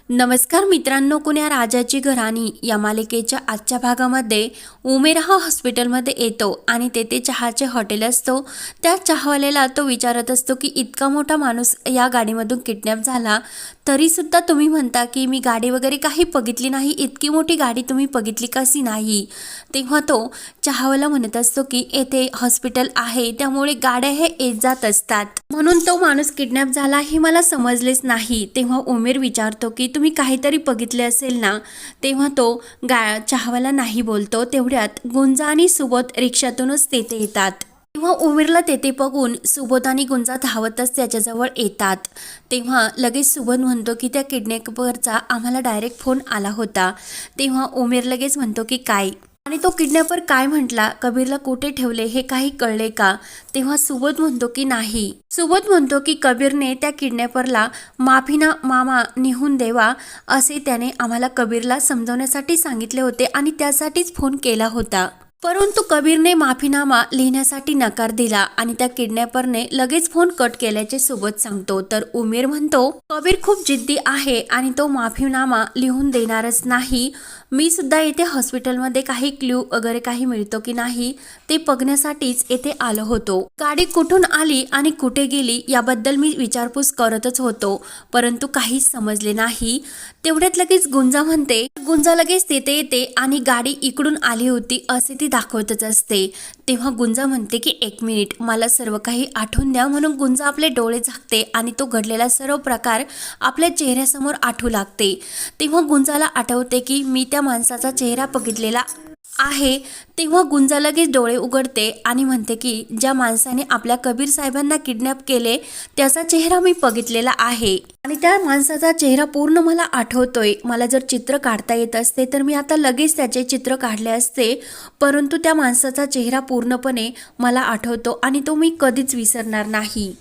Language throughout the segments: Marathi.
नमस्कार मित्रांनो, कुण्या राजाची घराणी या मालिकेच्या आजच्या भागामध्ये उमेर हा हॉस्पिटलमध्ये येतो आणि तेथे चहाचे हॉटेल असतो। त्या चहावाल्याला तो विचारत असतो की इतका मोठा माणूस या गाडीमधून किडनॅप झाला तरी सुद्धा तुम्ही म्हणता की मी गाडी वगैरे काही बघितली नाही, इतकी मोठी गाडी तुम्ही बघितली कशी नाही। तेव्हा तो चहावाला म्हणत असतो की येथे हॉस्पिटल आहे त्यामुळे गाड्या हे येत जात असतात, म्हणून तो माणूस किडनॅप झाला हे मला समजलेच नाही। तेव्हा उमेर विचारतो की तुम्ही काहीतरी बघितले असेल ना। तेव्हा तो चहावाला नाही बोलतो। तेवढ्यात गुंजा आणि सुबोध रिक्षातूनच तेथे येतात। तेव्हा उमेरला तेथे बघून सुबोध आणि गुंजा धावतच त्याच्याजवळ येतात। तेव्हा लगेच सुबोध म्हणतो की त्या किडनॅपरचा आम्हाला डायरेक्ट फोन आला होता। तेव्हा उमेर लगेच म्हणतो की काय आणि तो किडनॅपर काय म्हटला, कबीरला कुठे ठेवले हे काही कळले का? तेव्हा सुबोध म्हणतो की नाही। सुबोध म्हणतो की कबीरने त्या किडनॅपरला माफीना मामा निघून देवा असे त्याने आम्हाला कबीरला समजवण्यासाठी सांगितले होते आणि त्यासाठीच फोन केला होता, परंतु कबीरने माफीनामा लिहिण्यासाठी नकार दिला आणि त्या किडनॅपरने लगेच फोन कट केल्याचे सुबोध सांगतो। तर उमेर म्हणतो कबीर खूप जिद्दी आहे आणि तो माफीनामा लिहून देणारच नाही। मी सुद्धा येथे हॉस्पिटलमध्ये काही क्ल्यू वगैरे काही मिळतो की नाही ते बघण्यासाठीच येथे आलो होतो। गाडी कुठून आली आणि कुठे गेली याबद्दल मी विचारपूस करतच होतो, परंतु काहीच समजले नाही। तेवढ्यात लगेच गुंजा म्हणते, गुंजा लगेच तेथे येते आणि गाडी इकडून आली होती असे ती दाखवतच असते। तेव्हा गुंजा म्हणते की एक मिनिट, मला सर्व काही आठवून द्या, म्हणून गुंजा आपले डोळे झाकते आणि तो घडलेला सर्व प्रकार आपल्या चेहऱ्यासमोर आठवू लागते। तेव्हा गुंजाला आठवते की मी त्या माणसाचा चेहरा बघितलेला आहे। तेव्हा गुंजा लगेच डोळे उघडते आणि म्हणते की ज्या माणसाने आपल्या कबीर साहेबांना किडनॅप केले त्याचा चेहरा मी बघितलेला आहे आणि त्या माणसाचा चेहरा पूर्ण मला आठवतोय। मला जर चित्र काढता येत असते तर मी आता लगेच त्याचे चित्र काढले असते, परंतु त्या माणसाचा चेहरा पूर्णपणे मला आठवतो आणि तो मी कधीच विसरणार नाही।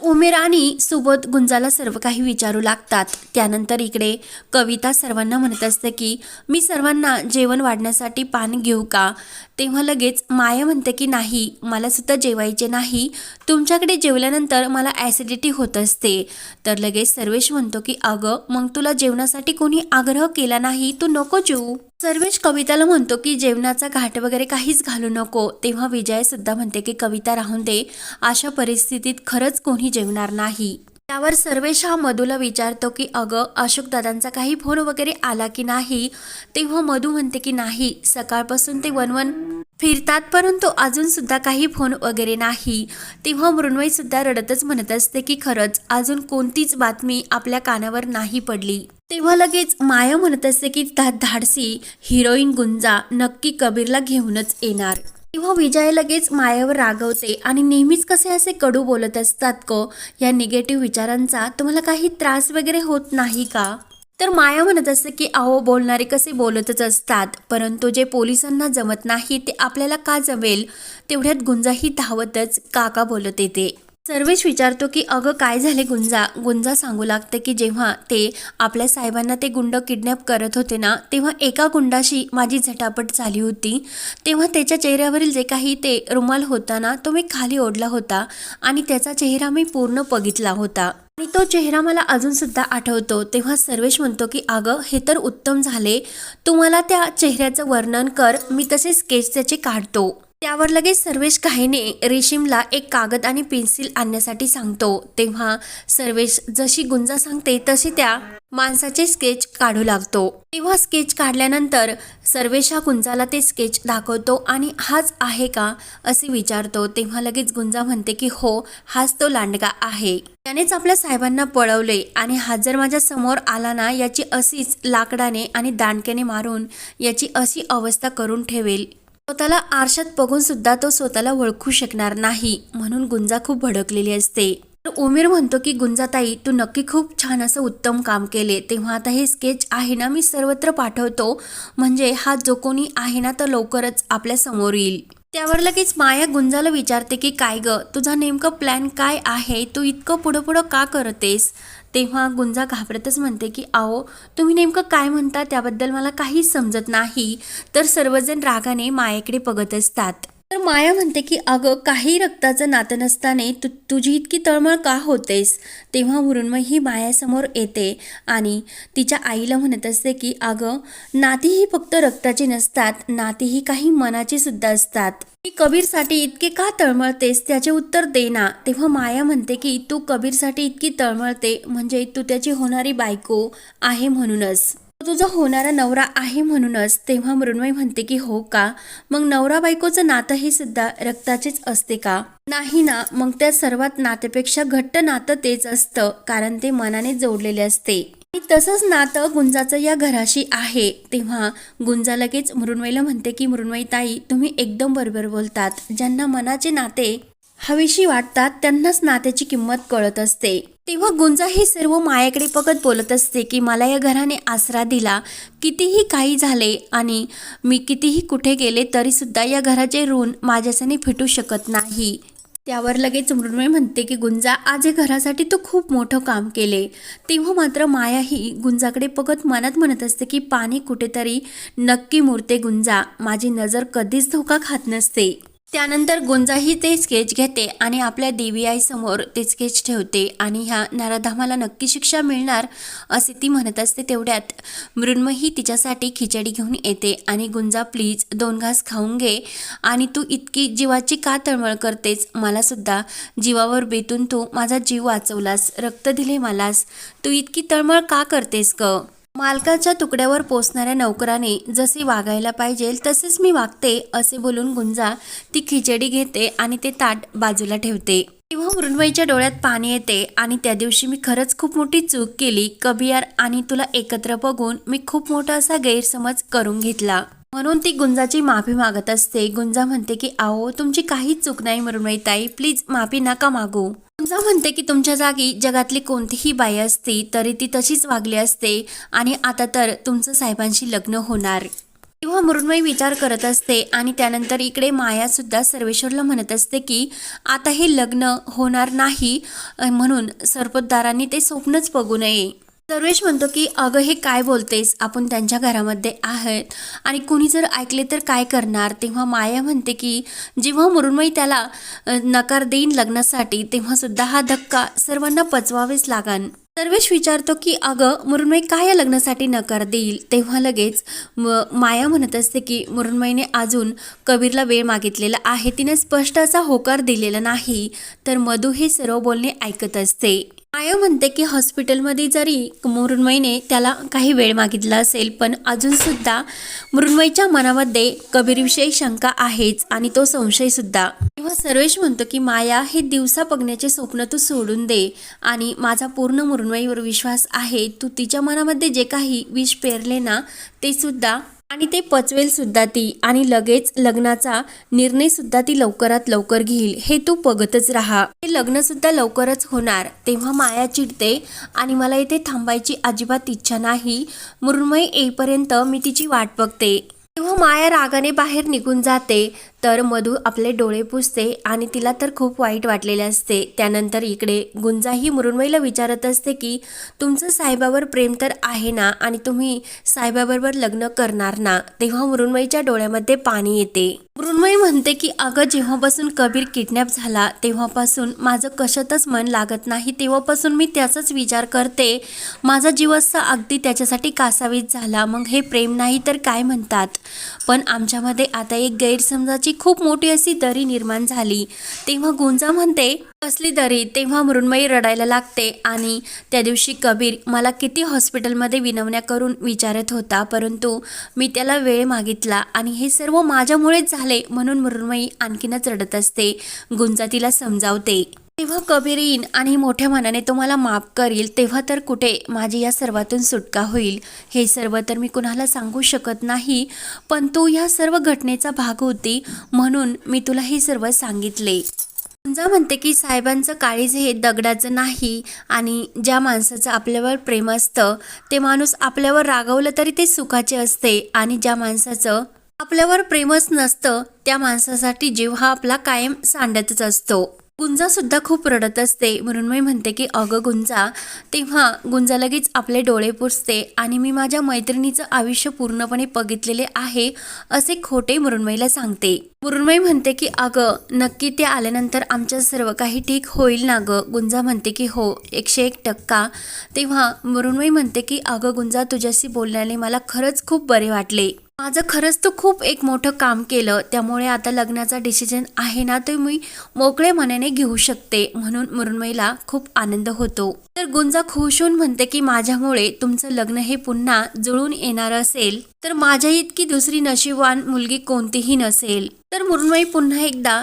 उमेर आणि सुबोध गुंजाला सर्व काही विचारू लागतात। त्यानंतर इकडे कविता सर्वांना म्हणत असते की मी सर्वांना जेवण वाढण्यासाठी पान घेऊ का? तेव्हा लगेच माया म्हणते की नाही, मला सुद्धा जेवायचे नाही, तुमच्याकडे जेवल्यानंतर मला ॲसिडिटी होत असते। तर लगेच सर्वेश म्हणतो की अगं मग तुला जेवणासाठी कोणी आग्रह केला नाही, तू नको जेवू। सर्वेश कविताला म्हणतो की जेवणाचा घाट वगैरे काहीच घालू नको। तेव्हा विजय सुद्धा म्हणते की कविता राहून दे, अशा परिस्थितीत खरंच कोणी जेवणार नाही। त्यावर सर्वेश हा मधूला विचारतो की अगं अशोक दादांचा काही फोन वगैरे आला की नाही? तेव्हा मधू म्हणते की नाही, सकाळपासून ते वनवन फिरतात परंतु अजून सुद्धा काही फोन वगैरे नाही। तेव्हा मृण्मयी सुद्धा रडतच म्हणत असते की खरंच अजून कोणतीच बातमी आपल्या कानावर नाही पडली। तेव्हा लगेच माया म्हणत असते की धाडसी हिरोईन गुंजा नक्की कबीरला घेऊनच येणार। तेव्हा विजय लगेच मायावर रागवते आणि नेहमीच कसे असे कडू बोलत असतात को, या निगेटिव्ह विचारांचा तुम्हाला काही त्रास वगैरे होत नाही का? तर माया म्हणत असते की अहो बोलणारे कसे बोलतच असतात, परंतु जे पोलिसांना जमत नाही ते आपल्याला का जमेल? तेवढ्यात गुंजाही धावतच काका बोलत येते। सर्वेश विचारतो की अगं काय झाले गुंजा? गुंजा सांगू लागते की जेव्हा ते आपल्या साहेबांना ते गुंड किडनॅप करत होते ना, तेव्हा एका गुंडाशी माझी झटापट झाली होती। तेव्हा त्याच्या चेहऱ्यावरील जे काही ते रुमाल होता ना तो मी खाली ओढला होता आणि त्याचा चेहरा मी पूर्ण बघितला होता आणि तो चेहरा मला अजून सुद्धा आठवतो। तेव्हा सर्वेश म्हणतो की अगं हे तर उत्तम झाले, तुम्हाला त्या चेहऱ्याचं वर्णन कर, मी तसे स्केच त्याचे काढतो। त्यावर लगेच सर्वेश काहीने रेशीमला एक कागद आणि पेन्सिल आणण्यासाठी सांगतो। तेव्हा सर्वेश जशी गुंजा सांगते तशी त्या माणसाचे स्केच काढू लागतो। तेव्हा स्केच काढल्यानंतर सर्वेश हा गुंजाला ते स्केच दाखवतो आणि हाच आहे का असे विचारतो। तेव्हा लगेच गुंजा म्हणते की हो, हाच तो लांडगा आहे, त्यानेच आपल्या साहेबांना पळवले आणि हा जर माझ्या समोर आला ना याची अशीच लाकडाने आणि दांडक्याने मारून याची अशी अवस्था करून ठेवेल, स्वतःला आरशात बघून सुद्धा तो स्वतःला ओळखू शकणार नाही, म्हणून गुंजा खूप भडकलेली असते। तर उमेर म्हणतो की गुंजाताई तू नक्की खूप छान असं उत्तम काम केले। तेव्हा आता हे स्केच आहे ना मी सर्वत्र पाठवतो, म्हणजे हा जो कोणी आहे ना तो लवकरच आपल्या समोर येईल। त्यावर लगेच माया गुंजाला विचारते की काय ग, तुझा नेमकं प्लॅन काय आहे, तू इतकं पुढं पुढं का करतेस? तेव्हा गुंजा घाबरतच म्हणते की आओ तुम्ही नेमकं काय म्हणता त्याबद्दल मला काहीच समजत नाही। तर सर्वजण रागाने मायेकडे बघत असतात। तर माया म्हणते की अगं काही रक्ताचं नातं नसताना तुझी इतकी तळमळ का होतेस. तेव्हा मृण्मयी ही मायासमोर येते आणि तिच्या आईला म्हणत असते की अगं नाती ही फक्त रक्ताची नसतात, नाती ही काही मनाची सुद्धा असतात. की कबीरसाठी इतके का तळमळतेस, त्याचे उत्तर दे ना. तेव्हा माया म्हणते की तू कबीरसाठी इतकी तळमळते म्हणजे तू त्याची होणारी बायको आहे म्हणूनच, तुझा होणारा नवरा आहे म्हणूनच. तेव्हा मृण्मयी म्हणते की हो का, मग नवरा बायकोचं नातं हे सुद्धा रक्ताचेच असते का. नाही ना, मग त्या सर्वात नात्यापेक्षा घट्ट नातं तेच असतं, कारण ते मनाने जोडलेले असते. आणि तसंच नातं गुंजाचं या घराशी आहे. तेव्हा गुंजा लगेच मृण्मयीला म्हणते की मृण्मयी ताई, तुम्ही एकदम बरोबर बोलतात. ज्यांना मनाचे नाते हवीशी वाटतात त्यांनाच नात्याची किंमत कळत असते. तेव्हा गुंजा ही सर्व मायाकडे बघत बोलत असते की मला या घराने आसरा दिला, कितीही काही झाले आणि मी कितीही कुठे गेले तरी सुद्धा या घराचे ऋण माझ्याच्याने फिटू शकत नाही. त्यावर लगेच मृण्मयी म्हणते की गुंजा, आज या घरासाठी तू खूप मोठं काम केले. तेव्हा मात्र माया ही गुंजाकडे बघत मनात म्हणत असते की पाणी कुठेतरी नक्की मुरते गुंजा, माझी नजर कधीच धोका खात नसते. त्यानंतर गुंजा ही ते स्केच घेते आणि आपल्या देवी आई समोर ते स्केच ठेवते आणि ह्या नराधामाला नक्की शिक्षा मिळणार असे ती म्हणत असते. तेवढ्यात मृण्मयी तिच्यासाठी खिचडी घेऊन येते आणि गुंजा प्लीज 2 घास खाऊन घे आणि तू इतकी जीवाची का तळमळ करतेस, मला सुद्धा जीवावर बेतून तू माझा जीव वाचवलास, रक्त दिले मलास, तू इतकी तळमळ का करतेस ग. मालकाच्या तुकड्यावर पोचणाऱ्या नौकराने जसे वागायला पाहिजे तसेच मी वागते असे बोलून गुंजा ती खिचडी घेते आणि ते ताट बाजूला ठेवते. तेव्हा मृण्मयीच्या डोळ्यात पाणी येते आणि त्या दिवशी मी खरंच खूप मोठी चूक केली कबियार, आणि तुला एकत्र बघून मी खूप मोठा असा गैरसमज करून घेतला, म्हणून ती गुंजाची माफी मागत असते. गुंजा म्हणते की आओ तुमची काहीच चूक नाही मृण्मयी ताई, प्लीज माफी नका मागू. गुंजा म्हणते की तुमच्या जागी जगातली कोणतीही बाई असती तरी ती तशीच वागली असते आणि आता तर तुमचं साहेबांशी लग्न होणार. तेव्हा मृण्मयी विचार करत असते आणि त्यानंतर इकडे माया सुद्धा सर्वेश्वरला म्हणत असते की आता हे लग्न होणार नाही, म्हणून सरपोतदारांनी ते स्वप्नच बघू नये. सर्वेश म्हणतो की अगं हे काय बोलतेस, आपण त्यांच्या घरामध्ये आहेत आणि कुणी जर ऐकले तर काय करणार. तेव्हा माया म्हणते की जेव्हा मृण्मयी त्याला नकार देईन लग्नासाठी तेव्हा सुद्धा हा धक्का सर्वांना पचवावेच लागन. सर्वेश विचारतो की अगं मृण्मयी काय या लग्नासाठी नकार देईल. तेव्हा लगेच माया म्हणत असते की मृण्मयीने अजून कबीरला वेळ मागितलेला आहे, तिने स्पष्ट असा होकार दिलेला नाही. तर मधू हे सर्व बोलणे ऐकत असते. माया म्हणते की हॉस्पिटलमध्ये जरी मृण्मयीने त्याला काही वेळ मागितला असेल पण अजून सुद्धा मृण्मयीच्या मनामध्ये कबीरविषयी शंका आहेच आणि तो संशय सुद्धा. तेव्हा सर्वेश म्हणतो की माया हे दिवसा बघण्याचे स्वप्न तू सोडून दे आणि माझा पूर्ण मृण्मयीवर विश्वास आहे. तू तिच्या मनामध्ये जे काही विष पेरले ना ते सुद्धा आणि ते पचवेल सुद्धा ती आणि लगेच लग्नाचा निर्णय सुद्धा ती लवकरात लवकर घेईल, हे तू बघतच राहा. हे लग्न सुद्धा लवकरच होणार. तेव्हा माया चिडते आणि मला इथे थांबायची अजिबात इच्छा नाही, मृण्मयी येईपर्यंत मी तिची वाट बघते. तेव्हा माया रागाने बाहेर निघून जाते तर मधू आपले डोळे पुसते आणि तिला तर खूप वाईट वाटलेले असते. त्यानंतर इकडे गुंजा ही मृण्मयीला विचारत असते की तुमचं साहेबावर प्रेम तर आहे ना आणि तुम्ही साहेबाबरोबर लग्न करणार ना. तेव्हा मृण्मयीच्या डोळ्यामध्ये पाणी येते. मृण्मयी म्हणते की अगं जेव्हापासून कबीर किडनॅप झाला तेव्हापासून माझं कशातच मन लागत नाही, तेव्हापासून मी त्याचाच विचार करते. माझा जीवस्सा अगदी त्याच्यासाठी कासावीस झाला, मग हे प्रेम नाही तर काय म्हणतात. पण आमच्यामध्ये आता एक गैरसमजाची खूप मोठी अशी दरी निर्माण झाली. तेव्हा गुंजा म्हणते कसली दरी. तेव्हा मृण्मयी रडायला लागते आणि त्या दिवशी कबीर मला किती हॉस्पिटलमध्ये विनवण्या करून विचारत होता, परंतु मी त्याला वेळ मागितला आणि हे सर्व माझ्यामुळेच झाले, म्हणून मृण्मयी आणखीनच रडत असते. गुंजा तिला समजावते. तेव्हा कबीर येईन आणि मोठ्या मनाने तो मला माफ करील, तेव्हा तर कुठे माझी या सर्वातून सुटका होईल. हे सर्व तर मी कुणाला सांगू शकत नाही, पण तू या सर्व घटनेचा भाग होती म्हणून मी तुला हे सर्व सांगितले. गुंजा म्हणते की साहेबांचं काळीज हे दगडाचं नाही आणि ज्या माणसाचं आपल्यावर प्रेम असतं ते माणूस आपल्यावर रागवलं तरी ते सुखाचे असते आणि ज्या माणसाचं आपल्यावर प्रेमच नसतं त्या माणसासाठी जीव हा आपला कायम सांडतच असतो. गुंजा सुद्धा खूप रडत असते. मृण्मयी म्हणते की अगं गुंजा. तेव्हा गुंजा लगेच आपले डोळे पुसते आणि मी माझ्या मैत्रिणीचं आयुष्य पूर्णपणे बघितलेले आहे असे खोटे मृण्मयीला सांगते. मृण्मयी म्हणते की अगं नक्की ते आल्यानंतर आमचं सर्व काही ठीक होईल ना गं. गुंजा म्हणते की हो 101%. तेव्हा मृण्मयी म्हणते की अगं गुंजा तुझ्याशी बोलल्याने मला खरंच खूप बरे वाटले. माझं खरंच तू खूप एक मोठं काम केलं, त्यामुळे आता लग्नाचा डिसिजन आहे ना तो मी मोकळे मनाने घेऊ शकते, म्हणून मृण्मयीला खूप आनंद होतो. तर गुंजा खुश होऊन म्हणते की माझ्यामुळे तुमचं लग्न हे पुन्हा जुळून येणार असेल तर माझ्या इतकी दुसरी नशीबवान मुलगी कोणतीही नसेल. तर मृण्मयी पुन्हा एकदा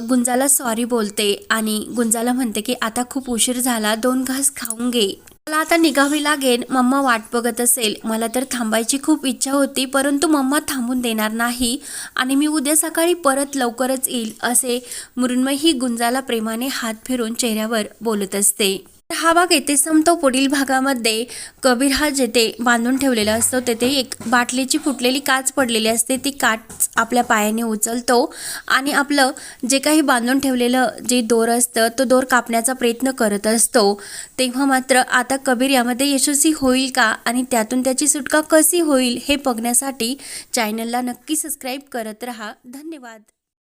गुंजाला सॉरी बोलते आणि गुंजाला म्हणते की आता खूप उशीर झाला, 2 घास खाऊन घे, मला आता निघावी लागेल, मम्मा वाट बघत असेल. मला तर थांबायची खूप इच्छा होती परंतु मम्मा थांबून देणार नाही आणि मी उद्या सकाळी परत लवकरच येईल असे मृण्मयी ही गुंजाला प्रेमाने हात फिरून चेहऱ्यावर बोलत असते. हा भाग येथे संपतो. पुढील भागामध्ये कबीर हा जेथे बांधून ठेवलेला असतो तेथे एक बाटलीची फुटलेली काच पडलेली असते. ती काच आपल्या पायाने उचलतो आणि आपलं जे काही बांधून ठेवलेलं जे दोर असतं तो दोर कापण्याचा प्रयत्न करत असतो. तेव्हा मात्र आता कबीर यामध्ये यशस्वी होईल का आणि त्यातून त्याची सुटका कशी होईल हे बघण्यासाठी चॅनलला नक्की सबस्क्राईब करत राहा. धन्यवाद.